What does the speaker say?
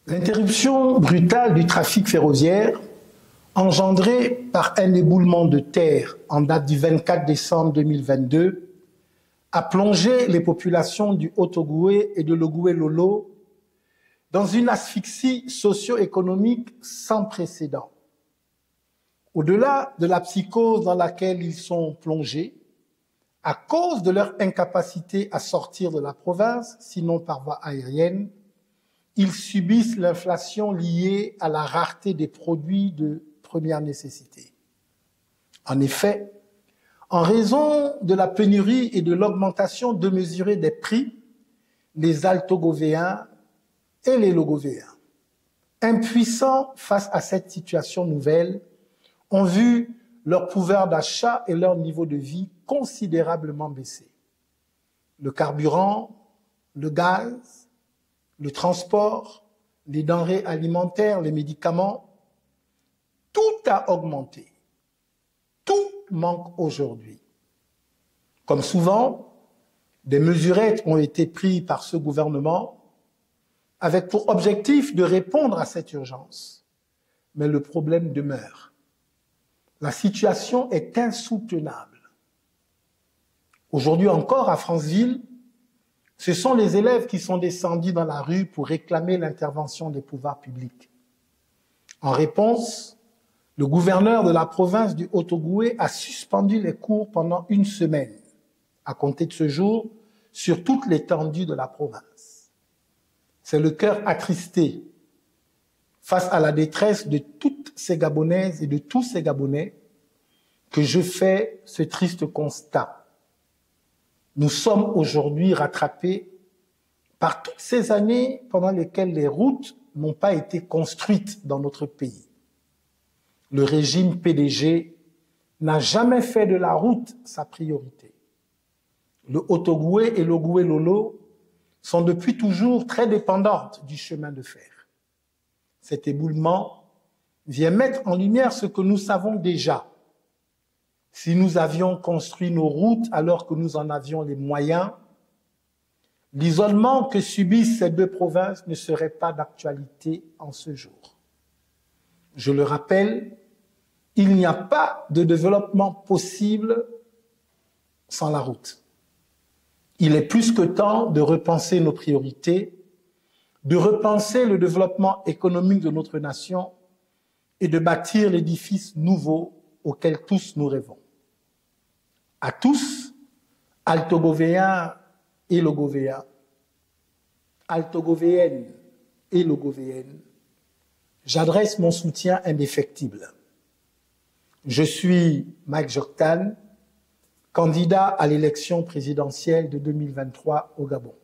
L'interruption brutale du trafic ferroviaire, engendrée par un éboulement de terre en date du 24 décembre 2022, a plongé les populations du Haut-Ogooué et de l'Ogooué-Lolo dans une asphyxie socio-économique sans précédent. Au-delà de la psychose dans laquelle ils sont plongés, à cause de leur incapacité à sortir de la province, sinon par voie aérienne, ils subissent l'inflation liée à la rareté des produits de première nécessité. En effet, en raison de la pénurie et de l'augmentation démesurée des prix, les Altogovéens et les Logovéens, impuissants face à cette situation nouvelle, ont vu leur pouvoir d'achat et leur niveau de vie considérablement baisser. Le carburant, le gaz, le transport, les denrées alimentaires, les médicaments, tout a augmenté. Tout manque aujourd'hui. Comme souvent, des mesurettes ont été prises par ce gouvernement avec pour objectif de répondre à cette urgence. Mais le problème demeure. La situation est insoutenable. Aujourd'hui encore, à Franceville, ce sont les élèves qui sont descendus dans la rue pour réclamer l'intervention des pouvoirs publics. En réponse, le gouverneur de la province du Haut-Ogooué a suspendu les cours pendant une semaine, à compter de ce jour, sur toute l'étendue de la province. C'est le cœur attristé face à la détresse de toutes ces Gabonaises et de tous ces Gabonais que je fais ce triste constat. Nous sommes aujourd'hui rattrapés par toutes ces années pendant lesquelles les routes n'ont pas été construites dans notre pays. Le régime PDG n'a jamais fait de la route sa priorité. Le Haut-Ogooué et l'Ogooué-Lolo sont depuis toujours très dépendantes du chemin de fer. Cet éboulement vient mettre en lumière ce que nous savons déjà. Si nous avions construit nos routes alors que nous en avions les moyens, l'isolement que subissent ces deux provinces ne serait pas d'actualité en ce jour. Je le rappelle, il n'y a pas de développement possible sans la route. Il est plus que temps de repenser nos priorités, de repenser le développement économique de notre nation et de bâtir l'édifice nouveau auquel tous nous rêvons. À tous, Altogovéens et Logovéens, Altogovéennes et Logovéennes, j'adresse mon soutien indéfectible. Je suis Mike Joktan, candidat à l'élection présidentielle de 2023 au Gabon.